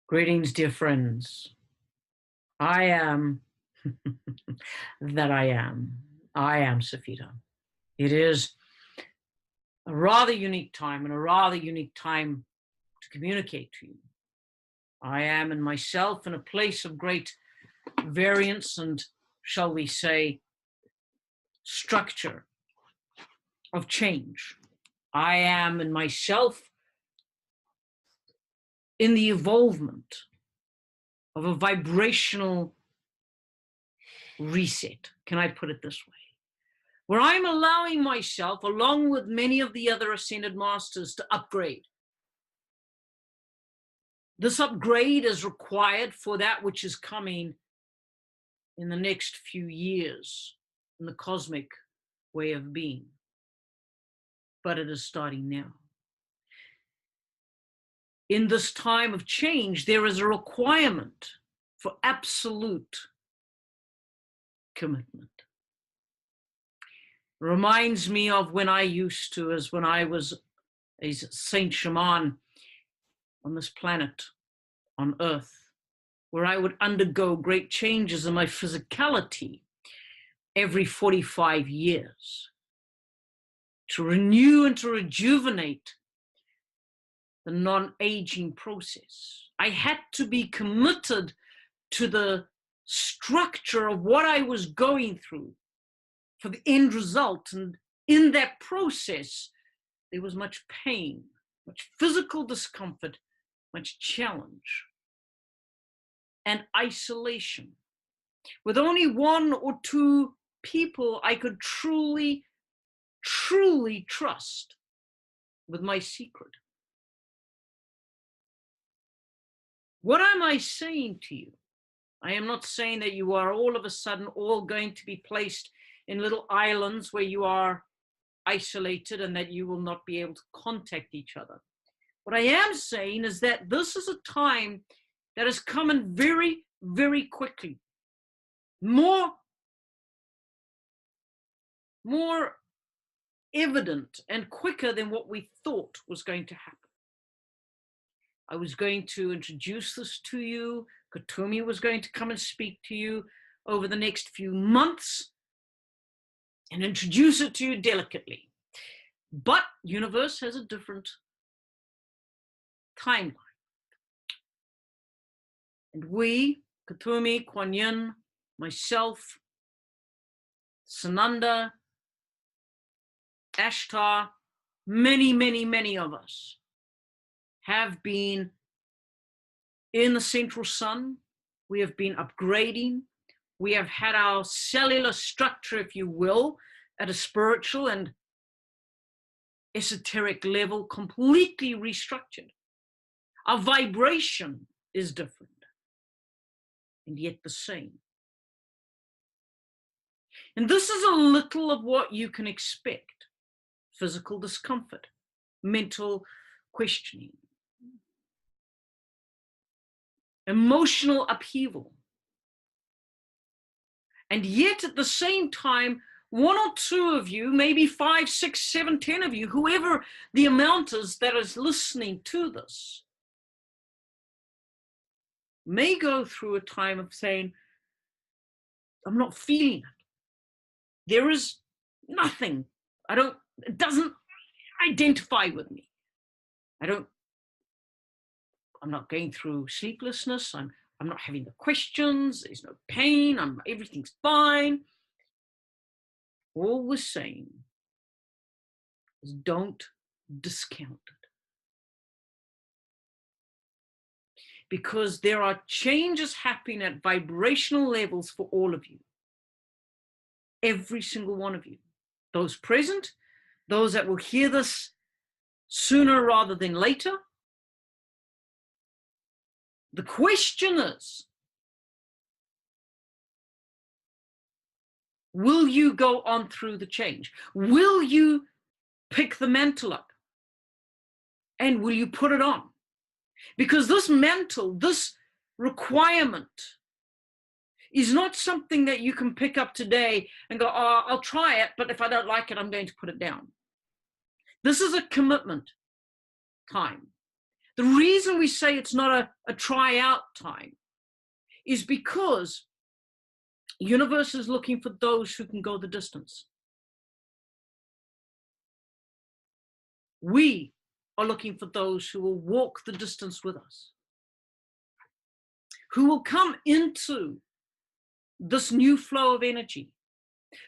Greetings, dear friends. I am that I am. I am Cifehtr. It is a rather unique time and a rather unique time to communicate to you. I am in myself in a place of great variance and, shall we say, structure of change. I am in myself in the evolvement of a vibrational reset. Can I put it this way? Where I'm allowing myself, along with many of the other ascended masters, to upgrade. This upgrade is required for that which is coming in the next few years in the cosmic way of being. But it is starting now. In this time of change, there is a requirement for absolute commitment. Reminds me of when I used to, as when I was a Saint Schumann on this planet, on Earth, where I would undergo great changes in my physicality every 45 years to renew and to rejuvenate the non-aging process. I had to be committed to the structure of what I was going through for the end result. And in that process, there was much pain, much physical discomfort, much challenge, and isolation. With only one or two people I could truly, truly trust with my secret. What am I saying to you? I am not saying that you are all of a sudden all going to be placed in little islands where you are isolated and that you will not be able to contact each other. What I am saying is that this is a time that is coming very, very quickly. More evident and quicker than what we thought was going to happen. I was going to introduce this to you. Katumi was going to come and speak to you over the next few months and introduce it to you delicately. But universe has a different timeline. And we, Katumi, Kuan Yin, myself, Sananda, Ashtar, many, many, many of us have been in the central sun. We have been upgrading. We have had our cellular structure, if you will, at a spiritual and esoteric level completely restructured. Our vibration is different and yet the same. And this is a little of what you can expect. Physical discomfort, mental questioning, emotional upheaval. And yet at the same time, one or two of you, maybe 5, 6, 7, 10 of you, whoever the amount is that is listening to this, may go through a time of saying, I'm not feeling it. There is nothing. It doesn't identify with me. I'm not going through sleeplessness. I'm not having the questions. There's no pain. Everything's fine. All we're saying is don't discount it. Because there are changes happening at vibrational levels for all of you. Every single one of you. Those present, those that will hear this sooner rather than later. The question is, will you go on through the change? Will you pick the mantle up? And will you put it on? Because this mantle, this requirement, is not something that you can pick up today and go, oh, I'll try it, but if I don't like it, I'm going to put it down. This is a commitment time. The reason we say it's not a try-out time is because the universe is looking for those who can go the distance. We are looking for those who will walk the distance with us, who will come into this new flow of energy,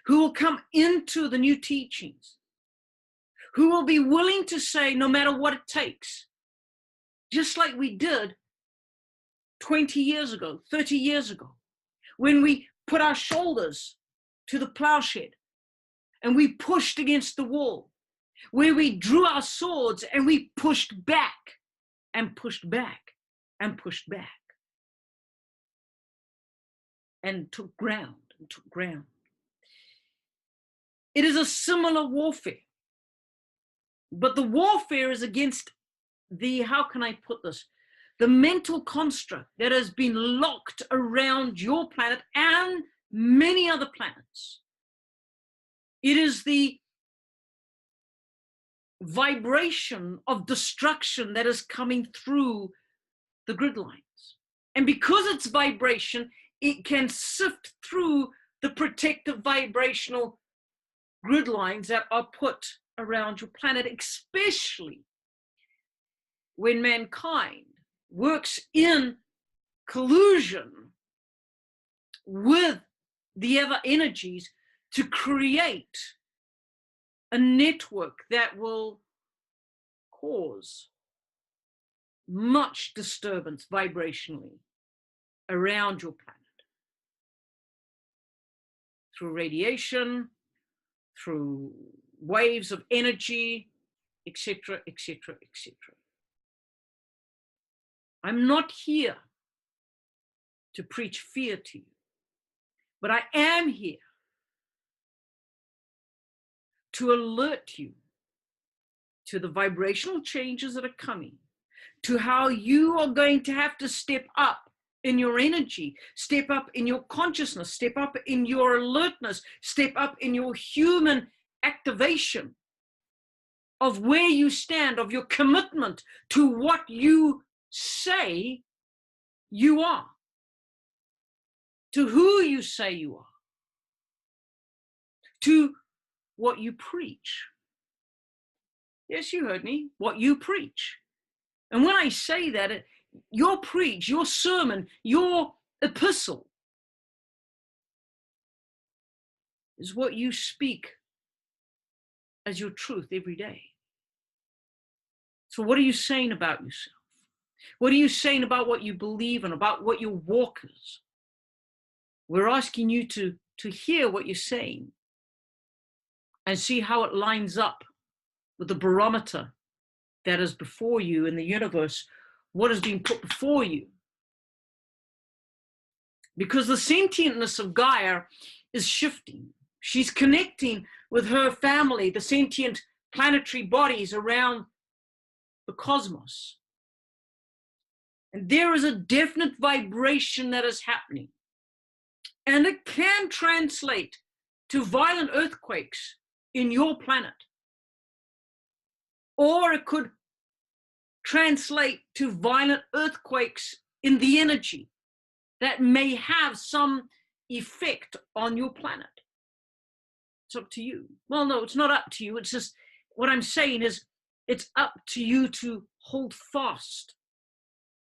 who will come into the new teachings, who will be willing to say, no matter what it takes, just like we did 20 years ago, 30 years ago, when we put our shoulders to the plowshed and we pushed against the wall, where we drew our swords and we pushed back and pushed back and pushed back and took ground and took ground. It is a similar warfare, but the warfare is against the, how can I put this, the mental construct that has been locked around your planet and many other planets. It is the vibration of destruction that is coming through the grid lines. And because it's vibration, it can sift through the protective vibrational grid lines that are put around your planet, especially when mankind works in collusion with the other energies to create a network that will cause much disturbance vibrationally around your planet through radiation, through waves of energy, etc., etc., etc. I'm not here to preach fear to you, but I am here to alert you to the vibrational changes that are coming, to how you are going to have to step up in your energy, step up in your consciousness, step up in your alertness, step up in your human activation of where you stand, of your commitment to what you say you are, to who you say you are, to what you preach. Yes, you heard me, what you preach. And when I say that, your preach, your sermon, your epistle is what you speak as your truth every day. So what are you saying about yourself? What are you saying about what you believe and about what your walk is? We're asking you to hear what you're saying and see how it lines up with the barometer that is before you in the universe, what is being put before you. Because the sentientness of Gaia is shifting. She's connecting with her family, the sentient planetary bodies around the cosmos. And there is a definite vibration that is happening. And it can translate to violent earthquakes in your planet. Or it could translate to violent earthquakes in the energy that may have some effect on your planet. It's up to you. Well, no, it's not up to you. It's just, what I'm saying is, it's up to you to hold fast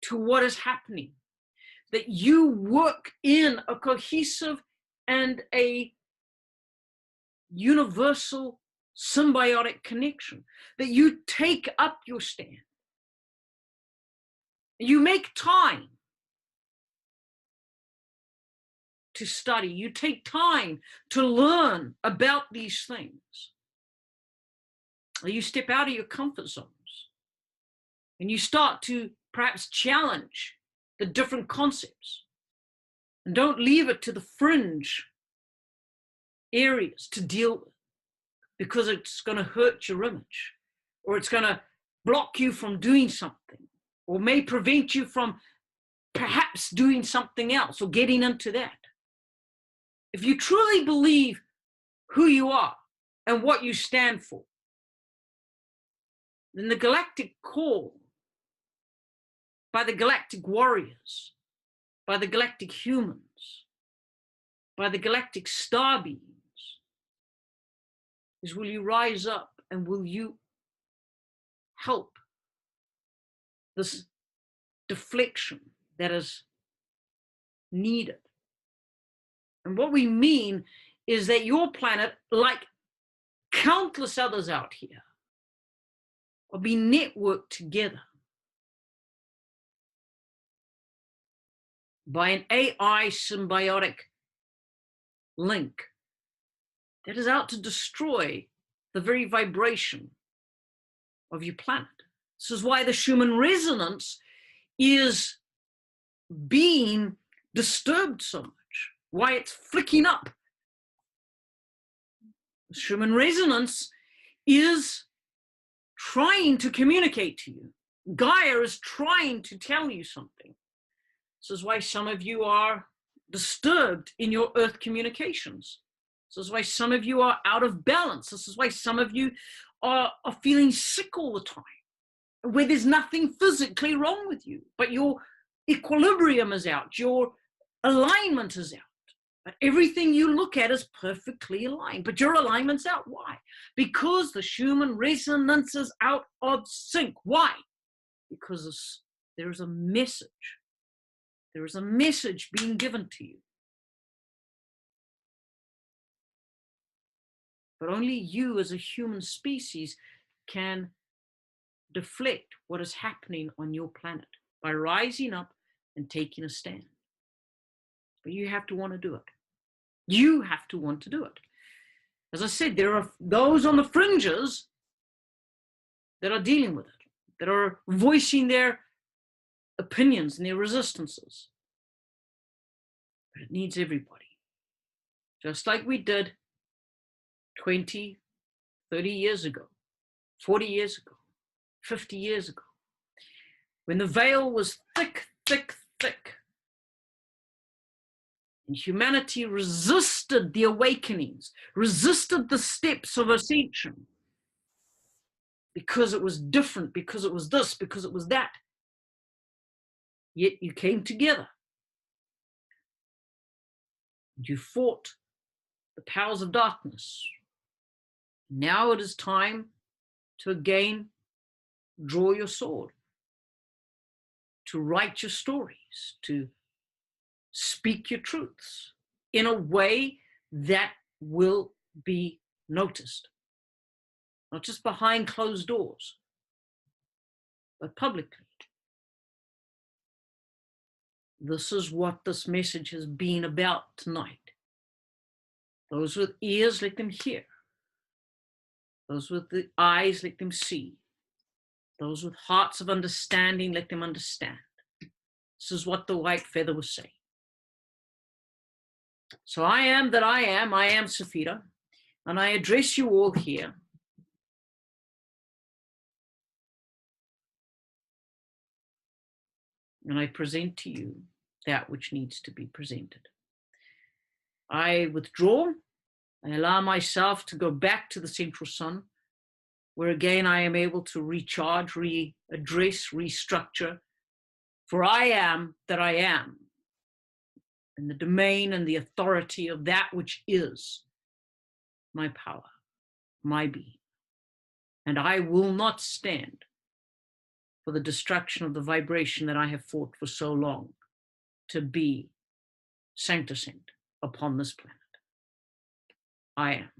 to what is happening, that you work in a cohesive and a universal symbiotic connection, that you take up your stand. You make time to study. You take time to learn about these things. You step out of your comfort zones and you start to perhaps challenge the different concepts. And don't leave it to the fringe areas to deal with, because it's going to hurt your image, or it's going to block you from doing something, or may prevent you from perhaps doing something else or getting into that. If you truly believe who you are and what you stand for, then the galactic call by the galactic warriors, by the galactic humans, by the galactic star beings, is will you rise up and will you help this deflection that is needed? And what we mean is that your planet, like countless others out here, will be networked together by an AI symbiotic link that is out to destroy the very vibration of your planet. This is why the Schumann resonance is being disturbed so much, why it's flicking up. The Schumann resonance is trying to communicate to you. Gaia is trying to tell you something. This is why some of you are disturbed in your earth communications. This is why some of you are out of balance. This is why some of you are feeling sick all the time, where there's nothing physically wrong with you, but your equilibrium is out, your alignment is out. But everything you look at is perfectly aligned, but your alignment's out. Why? Because the Schumann resonance is out of sync. Why? Because there is a message. There is a message being given to you. But only you as a human species can deflect what is happening on your planet by rising up and taking a stand. But you have to want to do it. You have to want to do it. As I said, there are those on the fringes that are dealing with it, that are voicing their opinions and their resistances. But it needs everybody. Just like we did 20, 30 years ago, 40 years ago, 50 years ago, when the veil was thick, thick, thick, and humanity resisted the awakenings, resisted the steps of ascension, because it was different, because it was this, because it was that. Yet you came together. You fought the powers of darkness. Now it is time to again draw your sword, to write your stories, to speak your truths in a way that will be noticed. Not just behind closed doors, but publicly. This is what this message has been about tonight. Those with ears, let them hear. Those with the eyes, let them see. Those with hearts of understanding, let them understand. This is what the white feather was saying. So I am that I am Cifehtr, and I address you all here. And I present to you that which needs to be presented. I withdraw. I allow myself to go back to the central sun, where again I am able to recharge, readdress, restructure. For I am that I am, in the domain and the authority of that which is my power, my being. And I will not stand for the destruction of the vibration that I have fought for so long to be sanctusant upon this planet. I am.